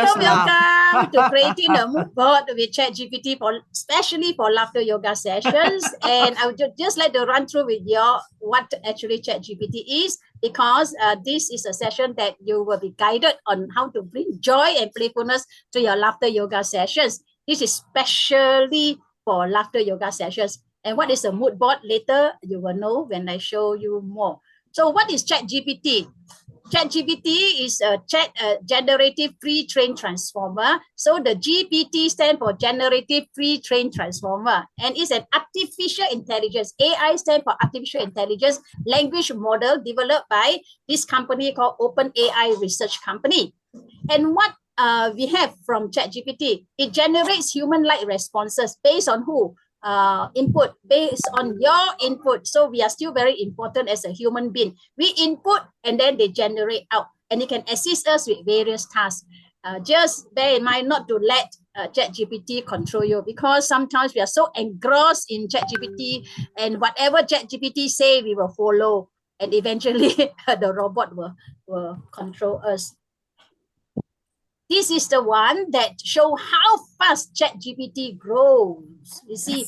Welcome to creating a mood board with ChatGPT especially for laughter yoga sessions. And I would just like to run through with you what actually ChatGPT is, because this is a session that you will be guided on how to bring joy and playfulness to your laughter yoga sessions. This is specially for laughter yoga sessions. And what is a mood board? Later, you will know when I show you more. So what is ChatGPT? ChatGPT is a generative pre-trained transformer. So the GPT stands for generative pre-trained transformer, and it's an artificial intelligence. AI stands for artificial intelligence language model developed by this company called OpenAI Research Company. And what we have from ChatGPT, it generates human-like responses based on who? Input, based on your input. So we are still very important as a human being. We input and then they generate out, and it can assist us with various tasks. Just bear in mind not to let ChatGPT control you, because sometimes we are so engrossed in ChatGPT, and whatever ChatGPT say we will follow, and eventually the robot will control us. This is the one that show how fast ChatGPT grows. You see,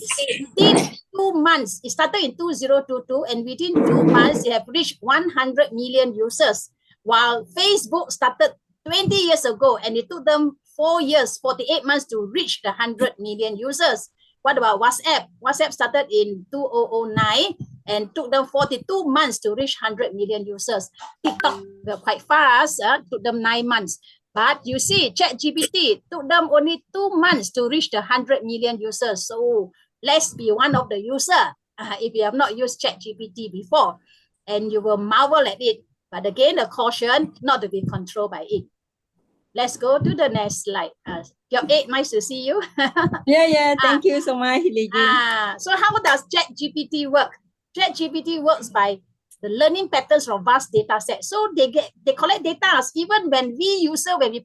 within 2 months, it started in 2022, and within 2 months, it have reached 100 million users. While Facebook started 20 years ago, and it took them 4 years, 48 months to reach the 100 million users. What about WhatsApp? WhatsApp started in 2009 and took them 42 months to reach 100 million users. TikTok were quite fast, took them 9 months. But you see, ChatGPT took them only 2 months to reach the 100 million users. So let's be one of the users if you have not used ChatGPT before, and you will marvel at it. But again, a caution not to be controlled by it. Let's go to the next slide. Your 8, nice to see you. Yeah. Thank you so much, Lily. So how does ChatGPT work? ChatGPT works by the learning patterns from vast data sets. So they collect data. Even when we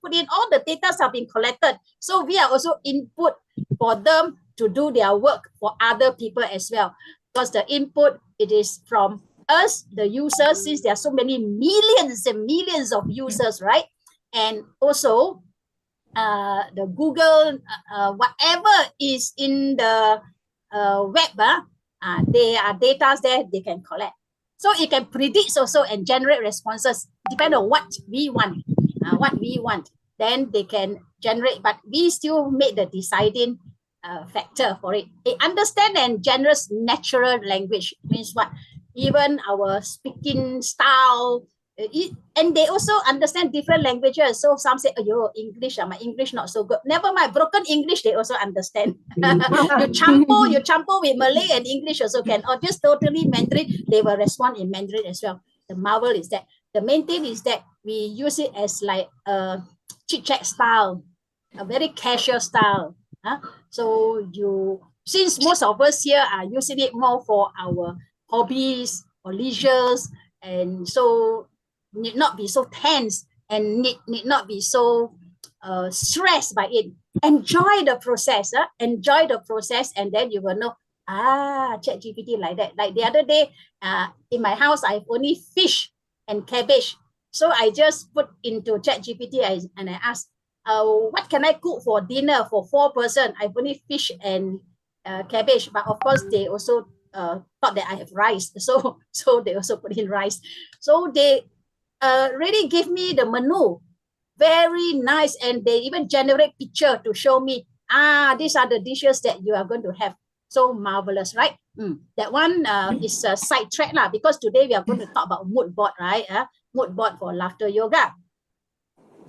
put in all the data have been collected. So we are also input for them to do their work for other people as well. Because the input, it is from us, the users, since there are so many millions and millions of users, right? And also the Google, whatever is in the web, there are data there they can collect. So it can predict also and generate responses depending on what we want. Then they can generate, but we still make the deciding factor for it. It understands and generates natural language. Means what? Even our speaking style, and they also understand different languages. So some say, "Oh, English, my English not so good." Never mind, broken English they also understand. you champo with Malay and English also can, or just totally Mandarin, they will respond in Mandarin as well. The marvel is that the main thing is that we use it as like a chit chat style, a very casual style. So since most of us here are using it more for our hobbies or leisures, and so need not be so tense and need not be so stressed by it. Enjoy the process, and then you will know, ChatGPT like that. Like the other day, in my house, I have only fish and cabbage. So I just put into ChatGPT and I asked, what can I cook for dinner for 4 persons? I have only fish and cabbage, but of course they also thought that I have rice, so they also put in rice. So they really give me the menu, very nice, and they even generate picture to show me, these are the dishes that you are going to have. So marvelous, right? That one is a side track because today we are going to talk about mood board, right? Mood board for laughter yoga.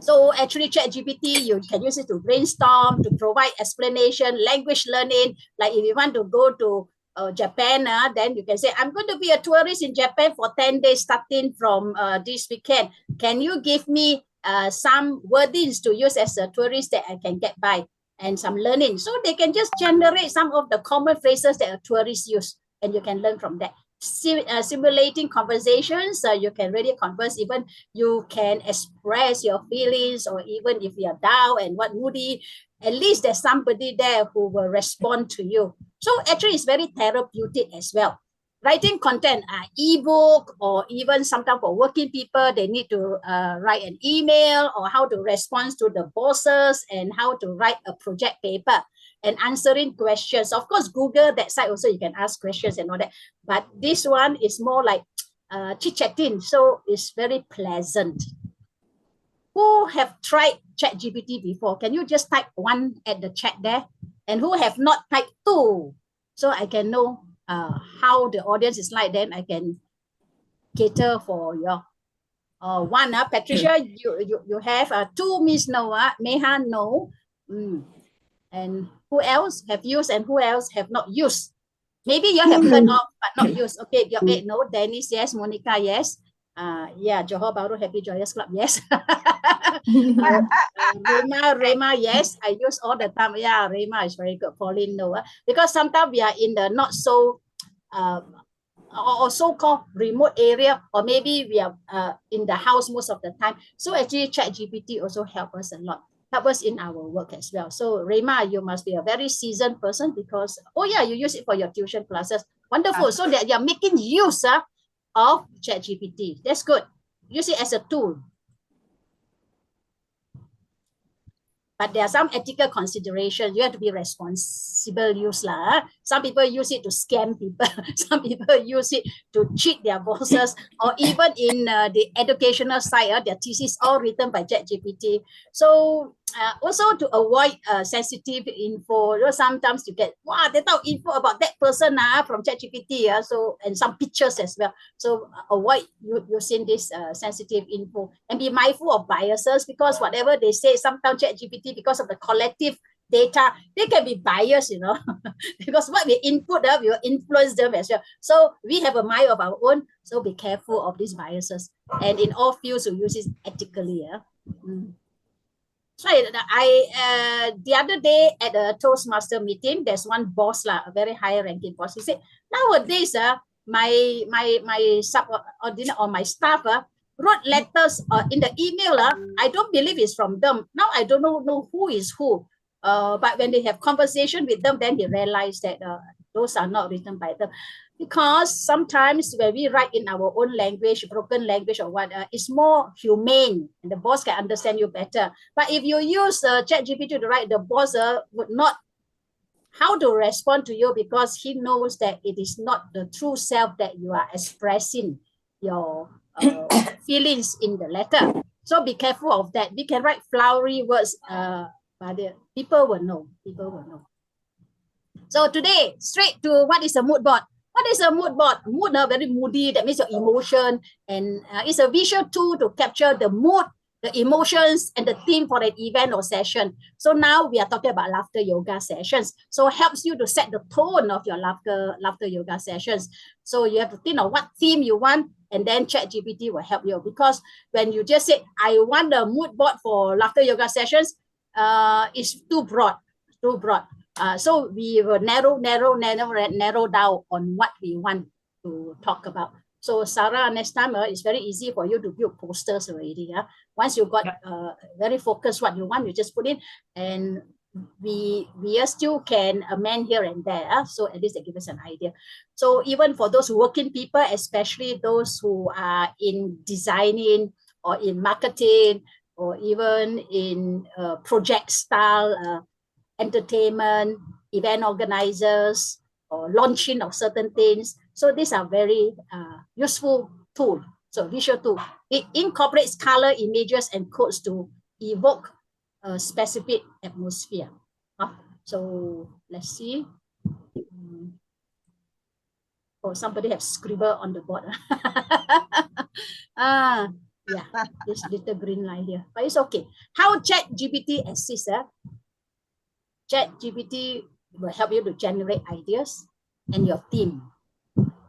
So actually ChatGPT, you can use it to brainstorm, to provide explanation, language learning. Like if you want to go to Japan, then you can say, I'm going to be a tourist in Japan for 10 days starting from this weekend. Can you give me some wordings to use as a tourist that I can get by, and some learning? So they can just generate some of the common phrases that a tourist use, and you can learn from that. Simulating conversations, you can really converse. Even you can express your feelings, or even if you're down and moody, at least there's somebody there who will respond to you. So actually it's very therapeutic as well. writing content, ebook, or even sometimes for working people, they need to write an email, or how to respond to the bosses, and how to write a project paper and answering questions. Of course, Google, that side also you can ask questions and all that. But this one is more like chit-chatting, so it's very pleasant. Who have tried ChatGPT before? Can you just type one at the chat there? And who have not typed two? So I can know how the audience is like, then I can cater for your one. Patricia, you have two, Miss Noah, Meha, no. And who else have used and who else have not used? Maybe you have heard of but not used. Okay, your eight, no. Dennis, yes. Monica, yes. Yeah, Johor Bahru Happy Joyous Club, yes. Rema, yes. I use all the time. Yeah, Rema is very good. Pauline, no. Because sometimes we are in the not so or so-called remote area, or maybe we are in the house most of the time. So actually ChatGPT also help us a lot, help us in our work as well. So Rema, you must be a very seasoned person, because, oh yeah, you use it for your tuition classes. Wonderful. So that you're making use of ChatGPT. That's good. Use it as a tool. But there are some ethical considerations. You have to be responsible use lah. Some people use it to scam people. Some people use it to cheat their bosses, or even in the educational side, their thesis all written by ChatGPT. So also to avoid sensitive info, you know, sometimes you get they talk info about that person from ChatGPT. So, and some pictures as well. So avoid using this sensitive info, and be mindful of biases, because whatever they say, sometimes ChatGPT, because of the collective data, they can be biased, you know, because what we input, we will influence them as well. So we have a mind of our own. So be careful of these biases, and in all fields, we use it ethically. So the other day at a Toastmaster meeting, there's one boss, a very high ranking boss. He said, nowadays, my subordinate or my staff wrote letters in the email. I don't believe it's from them. Now I don't know who is who. But when they have conversation with them, then they realize that those are not written by them. Because sometimes when we write in our own language, broken language or what, it's more humane, and the boss can understand you better. But if you use ChatGPT to write, the boss would not how to respond to you, because he knows that it is not the true self that you are expressing your feelings in the letter. So be careful of that. We can write flowery words, but people will know. People will know. So today, straight to what is a mood board. What is a mood board? Mood, very moody. That means your emotion, and it's a visual tool to capture the mood, the emotions, and the theme for an event or session. So now we are talking about laughter yoga sessions. So it helps you to set the tone of your laughter yoga sessions. So you have to think of what theme you want, and then ChatGPT will help you. Because when you just say, I want a mood board for laughter yoga sessions, it's too broad, so we will narrow down on what we want to talk about. So Sarah, next time it's very easy for you to build posters already. Once you got very focused what you want, you just put in, and we still can amend here and there. So at least they give us an idea. So even for those working people, especially those who are in designing or in marketing, or even in project style entertainment, event organizers, or launching of certain things. So these are very useful tool. So visual tool. It incorporates color, images, and codes to evoke a specific atmosphere. So let's see. Oh, somebody have scribbled on the board. Yeah, this little green line here, but it's okay. How ChatGPT assists? ChatGPT will help you to generate ideas and your theme.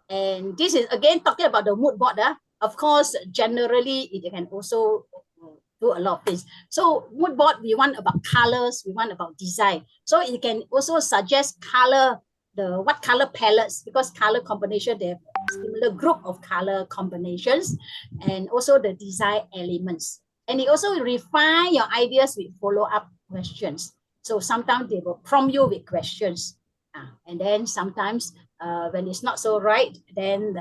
And this is again talking about the mood board. Of course, generally it can also do a lot of things. So mood board, we want about colors, we want about design. So it can also suggest color, what color palettes, because color combination, they have a similar group of color combinations, and also the design elements. And it also refine your ideas with follow-up questions. So sometimes they will prompt you with questions. And then sometimes when it's not so right, then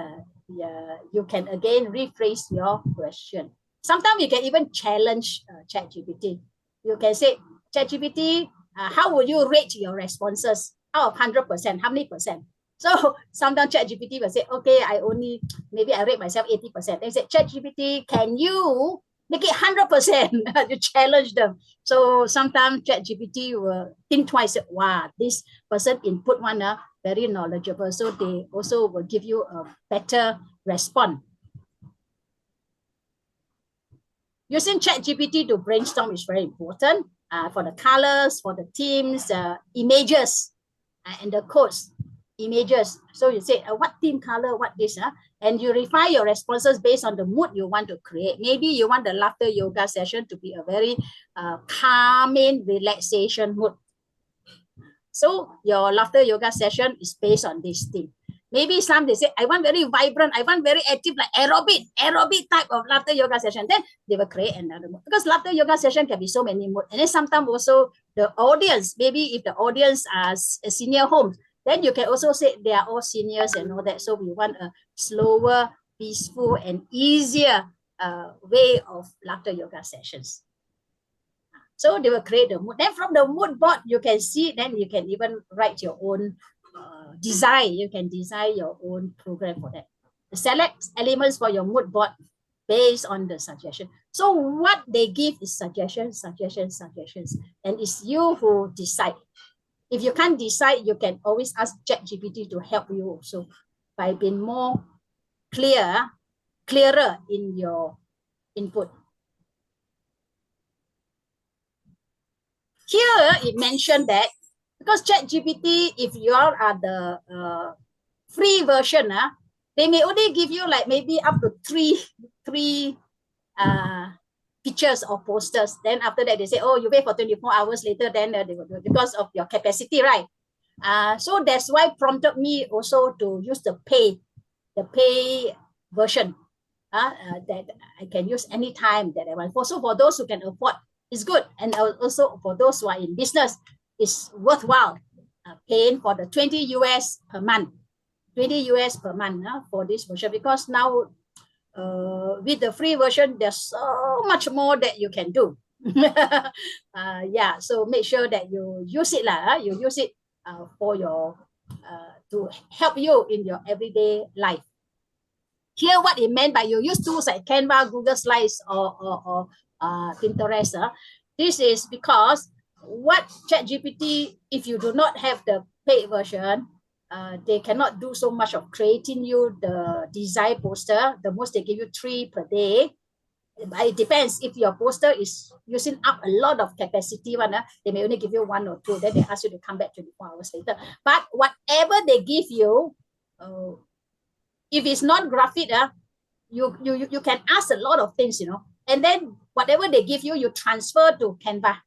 you can again rephrase your question. Sometimes you can even challenge ChatGPT. You can say, ChatGPT, how would you rate your responses out of 100%? How many percent? So sometimes ChatGPT will say, okay, maybe I rate myself 80%. They say, ChatGPT, can you make it 100%? You challenge them. So sometimes ChatGPT will think twice. Wow, this person input one very knowledgeable. So they also will give you a better response. Using ChatGPT to brainstorm is very important for the colors, for the themes, images, and the codes. Images. So you say, what theme color, what this, and you refine your responses based on the mood you want to create. Maybe you want the laughter yoga session to be a very calming, relaxation mood. So your laughter yoga session is based on this theme. Maybe some they say, I want very vibrant, I want very active, like aerobic type of laughter yoga session. Then they will create another mood. Because laughter yoga session can be so many moods. And then sometimes also the audience, maybe if the audience are a senior home, then you can also say they are all seniors and all that. So we want a slower, peaceful, and easier way of laughter yoga sessions. So they will create the mood. Then from the mood board, you can see, then you can even write your own design. You can design your own program for that. Select elements for your mood board based on the suggestion. So what they give is suggestions. And it's you who decide. If you can't decide, you can always ask ChatGPT to help you also by being more clearer in your input. Here it mentioned that because ChatGPT, if you are at the free version, they may only give you like maybe up to three pictures or posters. Then after that, they say, oh, you wait for 24 hours later, then they will do it because of your capacity, right? So that's why prompted me also to use the pay version that I can use anytime that I want. Also for those who can afford, it's good. And also for those who are in business, it's worthwhile paying for the 20 US per month. 20 US per month for this version, because now with the free version, there's so much more that you can do. Yeah, so make sure that you use it you use it for your to help you in your everyday life. Here, what it meant by you use tools like Canva, Google Slides, or Pinterest. This is because what ChatGPT, if you do not have the paid version, they cannot do so much of creating you the design poster. The most they give you 3 per day. But it depends. If your poster is using up a lot of capacity, they may only give you 1 or 2. Then they ask you to come back 24 hours later. But whatever they give you, if it's not graphic, you can ask a lot of things, and then whatever they give you, you transfer to Canva.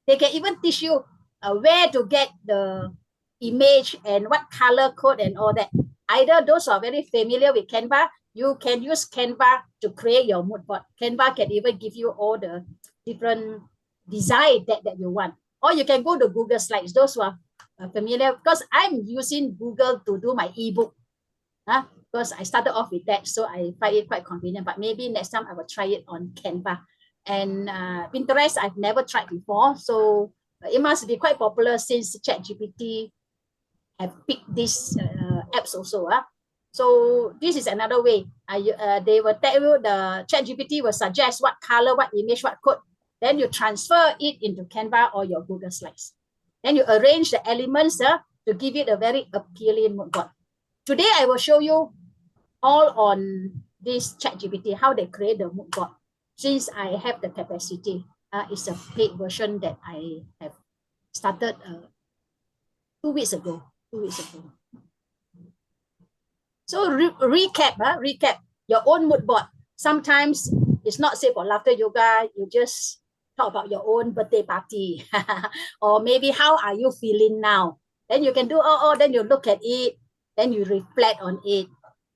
They can even teach you where to get the image and what color code and all that. Either those who are very familiar with Canva, you can use Canva to create your mood board. Canva can even give you all the different design that you want. Or you can go to Google Slides, those who are familiar, because I'm using Google to do my ebook. Because I started off with that, so I find it quite convenient. But maybe next time I will try it on Canva. And Pinterest, I've never tried before, so it must be quite popular since ChatGPT have picked these apps also. So this is another way. They will tell you, the ChatGPT will suggest what color, what image, what code. Then you transfer it into Canva or your Google Slides. Then you arrange the elements to give it a very appealing mood board. Today, I will show you all on this ChatGPT, how they create the mood board. Since I have the capacity, it's a paid version that I have started 2 weeks ago. So recap your own mood board. Sometimes it's not safe for laughter yoga. You just talk about your own birthday party, or maybe how are you feeling now? Then you can do then you look at it. Then you reflect on it.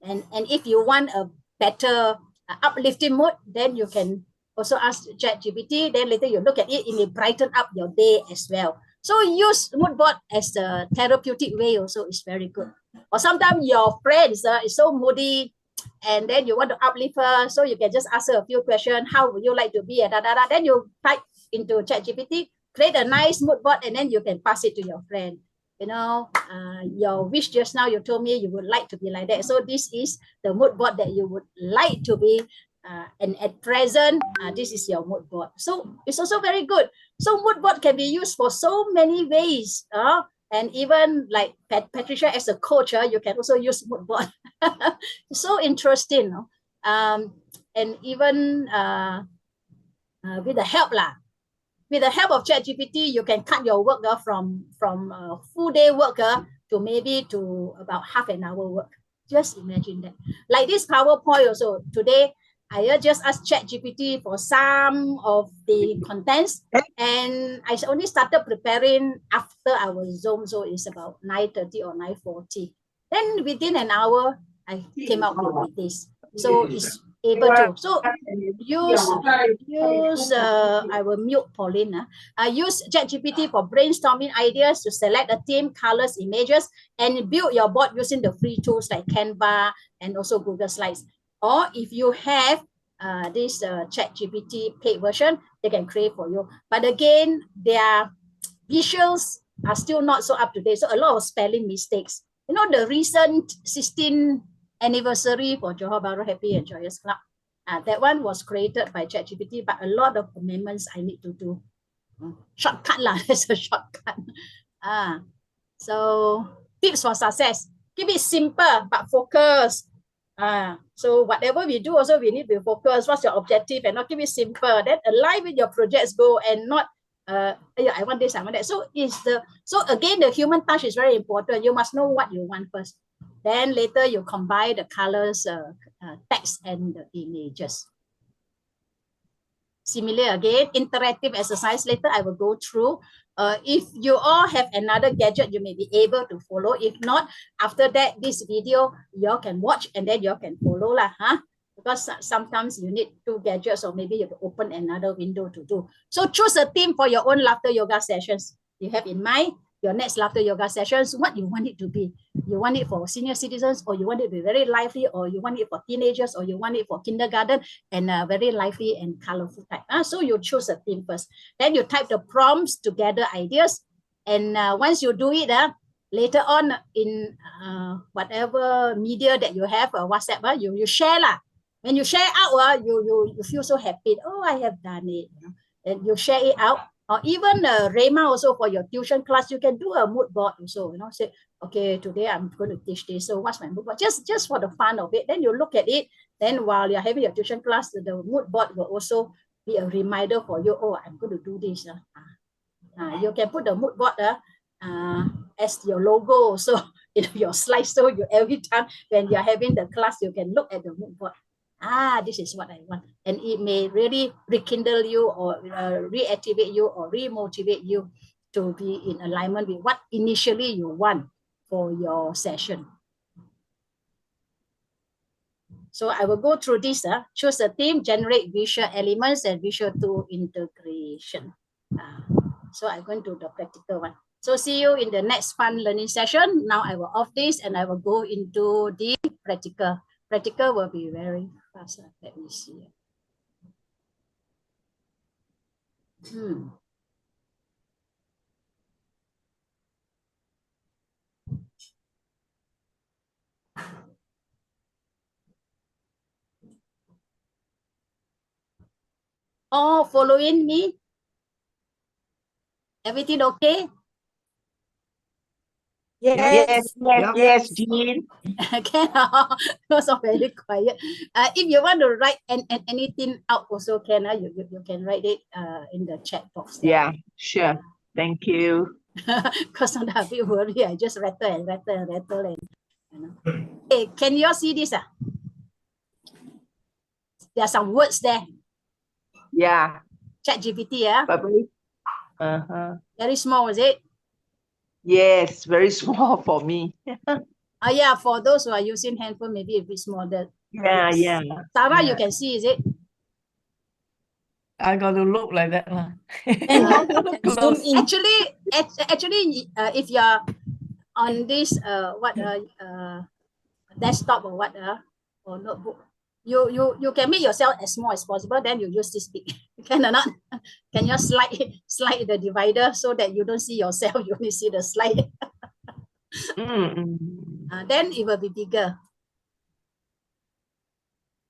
And if you want a better uplifting mood, then you can also ask ChatGPT. Then later you look at it, it may brighten up your day as well. So use mood board as a therapeutic way also is very good. Or sometimes your friends is so moody, and then you want to uplift her, so you can just ask her a few questions. How would you like to be? And then you type into ChatGPT, create a nice mood board, and then you can pass it to your friend. You know, your wish just now, you told me you would like to be like that. So this is the mood board that you would like to be. And at present, this is your mood board. So it's also very good. So mood board can be used for so many ways. And even like Patricia as a coach, you can also use mood board. So interesting. And even with the help with the help of ChatGPT, you can cut your work from full day work to maybe to about half an hour work. Just imagine that. Like this PowerPoint also, today I just asked ChatGPT for some of the contents, and I only started preparing after our Zoom, so it's about 9:30 or 9:40. Then within an hour, I came out with this. So it's able to. So I will mute Pauline. Use ChatGPT for brainstorming ideas to select a theme, colors, images, and build your board using the free tools like Canva and also Google Slides. Or if you have this ChatGPT paid version, they can create for you. But again, their visuals are still not so up to date. So a lot of spelling mistakes. You know, the recent 16th anniversary for Johor Bahru Happy and Joyous Club, that one was created by ChatGPT, but a lot of amendments I need to do. Shortcut lah, that's a shortcut. So tips for success: keep it simple but focus. So whatever we do, also we need to focus. What's your objective, and not keep it simple. Then align with your project's goal, and not I want this, I want that. So again, the human touch is very important. You must know what you want first. Then later you combine the colors, text, and the images. Similar again, interactive exercise. Later I will go through. If you all have another gadget, you may be able to follow. If not, after that, this video you all can watch and then you all can follow lah, because sometimes you need 2 gadgets, or maybe you have to open another window to do. So choose a theme for your own laughter yoga sessions. You have in mind your next laughter yoga sessions, what you want it to be. You want it for senior citizens, or you want it to be very lively, or you want it for teenagers, or you want it for kindergarten, and very lively and colorful type. So you choose a theme first. Then you type the prompts to gather ideas. And once you do it, later on in whatever media that you have, WhatsApp, you share lah. When you share out, you feel so happy. Oh, I have done it. And you share it out. Or even Rema also, for your tuition class, you can do a mood board also. Say, okay, today I'm going to teach this. So what's my mood board? Just for the fun of it. Then you look at it. Then while you're having your tuition class, the mood board will also be a reminder for you. Oh, I'm going to do this. You can put the mood board as your logo. So your slide. So you every time when you're having the class, you can look at the mood board. This is what I want. And it may really rekindle you, or reactivate you, or remotivate you to be in alignment with what initially you want for your session. So I will go through this. Choose a theme, generate visual elements, and visual tool integration. So I'm going to the practical one. So see you in the next fun learning session. Now I will off this and I will go into the practical. Practical will be very fast. Let me see. Oh, following me? Everything okay? Yes, Jean. Can also very quiet. If you want to write anything out, also can. You can write it in the chat box there. Yeah, sure. Thank you. Because I'm a bit worried. I just rattle. Hey, can you all see this? There are some words there. Yeah. ChatGPT, very small, is it? Yes, very small for me. Yeah, for those who are using handphone, maybe a bit smaller. Yeah. Sarah, you can see, is it? I got to look like that. Zoom in. Actually, if you're on this desktop or what or notebook, you can make yourself as small as possible. Then you use this big. Can or not? Can you slide the divider so that you don't see yourself? You only see the slide. Then it will be bigger.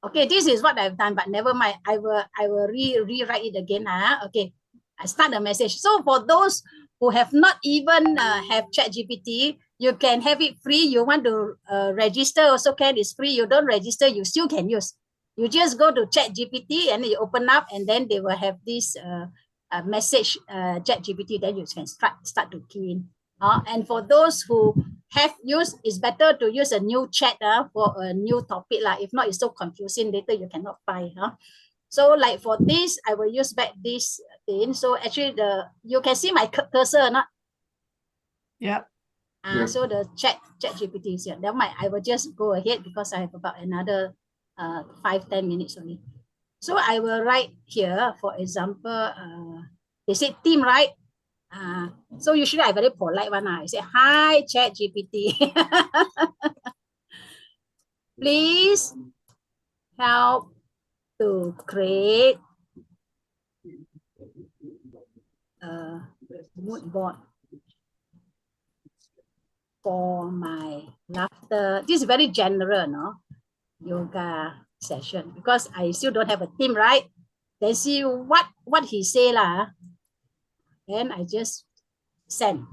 Okay, this is what I've done, but never mind. I will rewrite it again. Okay, I start the message. So for those who have not even have ChatGPT, you can have it free. You want to register also can. It's free. You don't register, you still can use. You just go to ChatGPT and you open up, and then they will have this message ChatGPT. Then you can start to key in. And for those who have used, it's better to use a new chat for a new topic. If not, it's so confusing. Later you cannot find. So like for this, I will use back this thing. So actually you can see my cursor or not? Yeah. So the ChatGPT is here. Never mind. I will just go ahead because I have about another 5-10 minutes only. So I will write here, for example, they say team, right? So usually I very polite one. I say, hi, ChatGPT. Please help to create a mood board for my laughter. This is very general, no? Yoga session, because I still don't have a team, right? Then see what he say lah. Then I just send.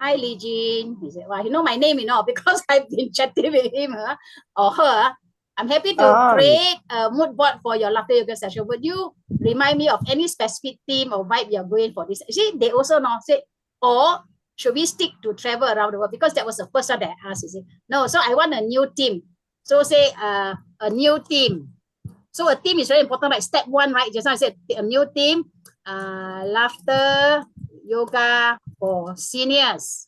Hi, Li Jin. He said, well, you know my name, because I've been chatting with him or her. I'm happy to create a mood board for your laughter yoga session. Would you remind me of any specific theme or vibe you're going for this? See, they also know, say, or should we stick to travel around the world? Because that was the first one that I asked. You see, no, so I want a new theme. So say a new theme. So a theme is very important, like step 1, right? Just now I said a new theme, laughter yoga for seniors,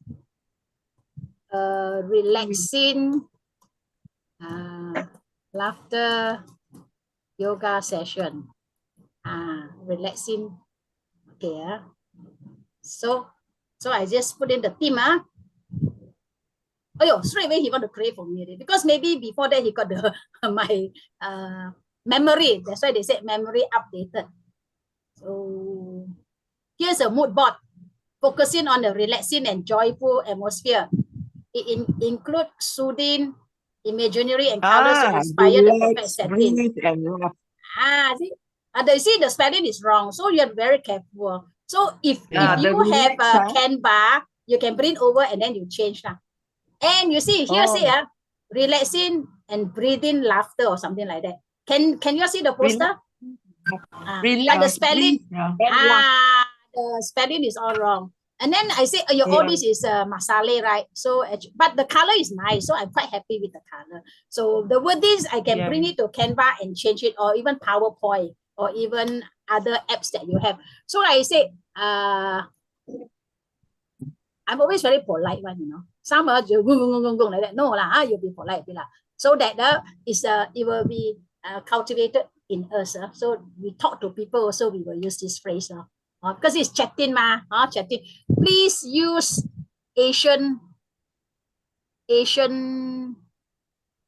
relaxing laughter yoga session, relaxing. Okay, so I just put in the theme. Oh, straight away he want to create for me because maybe before that he got the my memory. That's why they said memory updated. So here's a mood board focusing on the relaxing and joyful atmosphere. It includes soothing imaginary and colors to inspire the perfect setting. See, the spelling is wrong, so you're very careful. So if you have a Canva, you can bring over and then you change that. And you see here, say relaxing and breathing laughter or something like that. Can you see the poster? But the spelling, the spelling is all wrong. And then I say, all this is masala, right? So, but the color is nice, so I'm quite happy with the color. So the wordings, I can bring it to Canva and change it, or even PowerPoint, or even other apps that you have. So I say, I'm always very polite one, Some are just like that. No lah, you'll be polite, so that it will be cultivated in us. So we talk to people also, we will use this phrase because it's chatting chatting. Please use Asian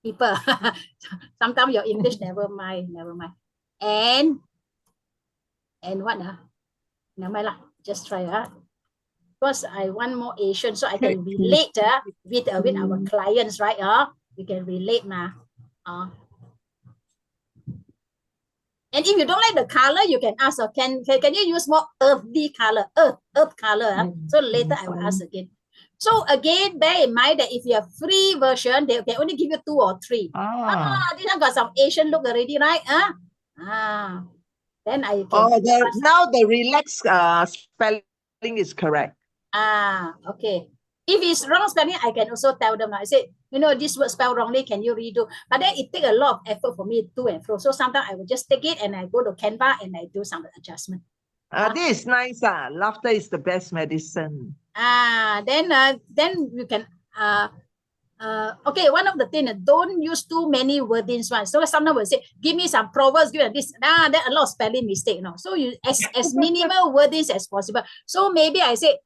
people. Sometimes your English never mind. And what never mind lah. Just try because I want more Asian, so I can relate with our clients, right? We can relate and if you don't like the color, you can ask, can you use more earthy color, earth color? So later I will ask again. So again, bear in mind that if you have free version, they can only give you 2 or 3. This one got some Asian look already, right? Then I can. Now the relaxed spelling is correct. Okay. If it's wrong spelling, I can also tell them. I say, this word spelled wrongly, can you redo? But then it takes a lot of effort for me to and fro. So sometimes I will just take it and I go to Canva and I do some adjustment. This is nice. Laughter is the best medicine. Then you can okay, one of the things, don't use too many wordings. So sometimes we'll say, give me some proverbs, give me this. Then a lot of spelling mistake. So you as minimal wordings as possible. So maybe I say,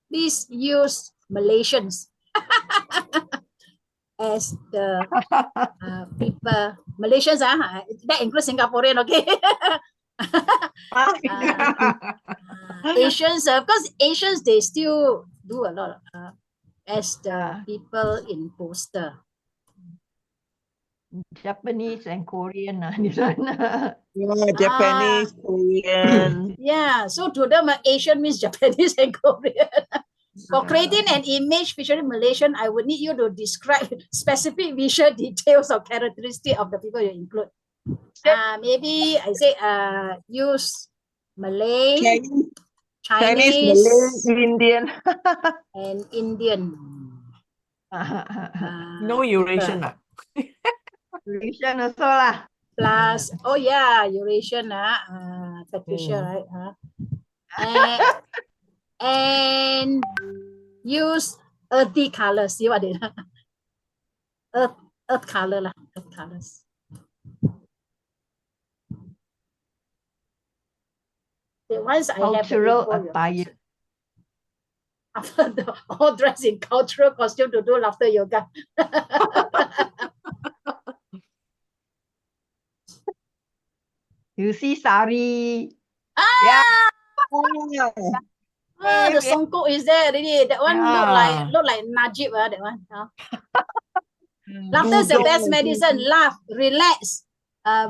please use Malaysians as the people. Malaysians, that includes Singaporean, okay? Asians, because Asians, they still do a lot as the people in poster. Japanese and Korean. This one. Yeah, Japanese, Korean. Yeah, so to them, Asian means Japanese and Korean. For creating an image featuring Malaysian, I would need you to describe specific visual details or characteristics of the people you include. Maybe I say use Malay, Chinese, Malay, Indian. and Indian. No Eurasian. Eurasian also lah. Plus, oh yeah, Eurasian, Patricia, right? And use earthy colors. See what it is? Earth color lah, earth colors. The ones I Cultural have attire. After the all dressed in cultural costume to do laughter yoga. You see sari. The songkok is there already. That one look like Najib, that one. Laughter is the best medicine. Laugh, relax,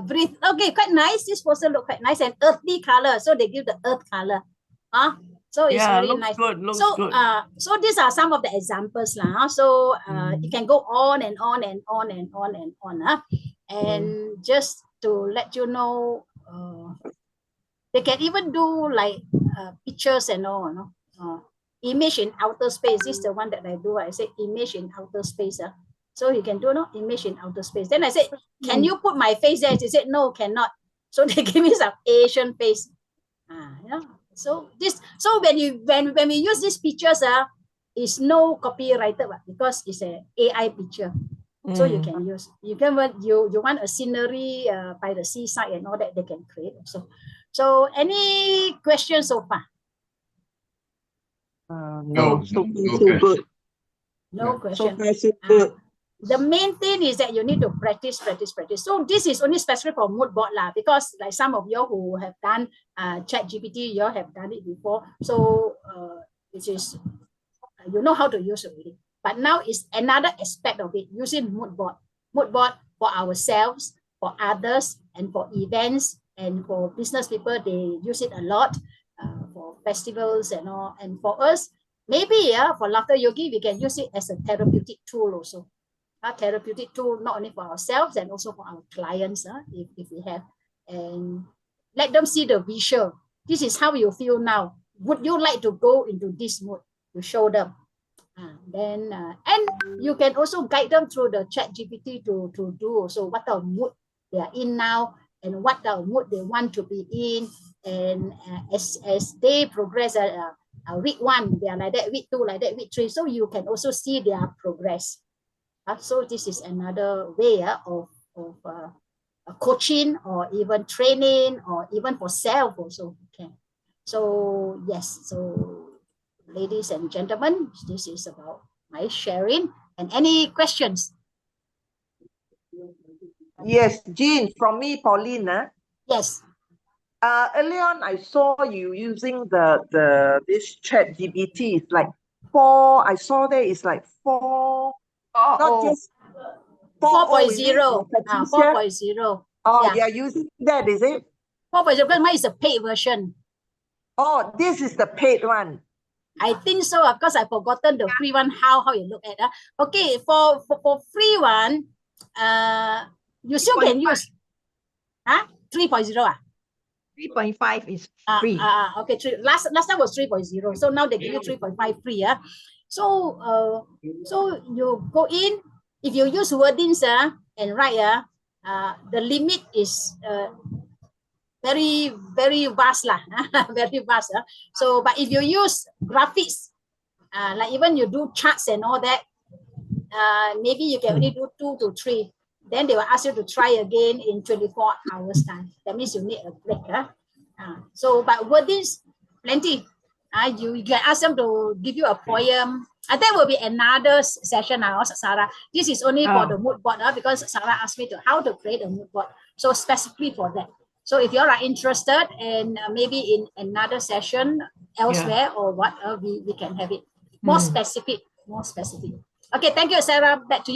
breathe. Okay, quite nice. This poster look quite nice and earthy color. So they give the earth color. So it's really nice. Looks good. So these are some of the examples lah. So you can go on and on and on and on and on. And just to let you know, they can even do like pictures and all. Image in outer space. This is the one that I do. I say image in outer space. So you can do image in outer space. Then I said, can you put my face there? They said, no, cannot. So they give me some Asian face. So when we use these pictures, it's no copyrighted because it's an AI picture. So you can use. You want a scenery by the seaside and all that, they can create also. So any questions so far? No, so good. No question. So good. The main thing is that you need to practice. So this is only specific for mood board lah, because like some of you who have done ChatGPT, you have done it before. So which is you know how to use it already. But now it's another aspect of it, using mood board. Mood board for ourselves, for others, and for events, and for business people, they use it a lot for festivals and all. And for us, maybe for laughter yogi, we can use it as a therapeutic tool also. A therapeutic tool not only for ourselves and also for our clients, if we have. And let them see the visual. This is how you feel now. Would you like to go into this mood? You show them. And you can also guide them through the ChatGPT to do also what the mood they are in now and what the mood they want to be in. And as they progress, week 1 they are like that, week 2 like that, week 3. So you can also see their progress. So this is another way of coaching or even training or even for self also. Okay. So yes, so ladies and gentlemen, this is about my sharing. And any questions? Yes, Jean, from me, Pauline. Yes. Early on, I saw you using this ChatGPT. It's like 4. I saw there is like 4. Not just 4.0. 4.0. Oh, yeah, using that, is it? 4.0, but mine is a paid version. Oh, this is the paid one. I think so, because I've forgotten the free one, how you look at it. Okay, for free one, you still can use 3.0. 3.5 is free. Okay, last time was 3.0, so now they give you 3.5 free. So you go in, if you use wordings and write, the limit is very, very vast lah. Very vast. So, but if you use graphics, like even you do charts and all that, maybe you can only do 2 to 3. Then they will ask you to try again in 24 hours time. That means you need a break. So, but wordings, plenty. You can ask them to give you a poem. I think will be another session. I asked Sarah. This is only for the mood board because Sarah asked me to how to create a mood board. So specifically for that. So if you all are interested and maybe in another session elsewhere or what, we can have it more specific. Okay, thank you, Sarah. Back to you.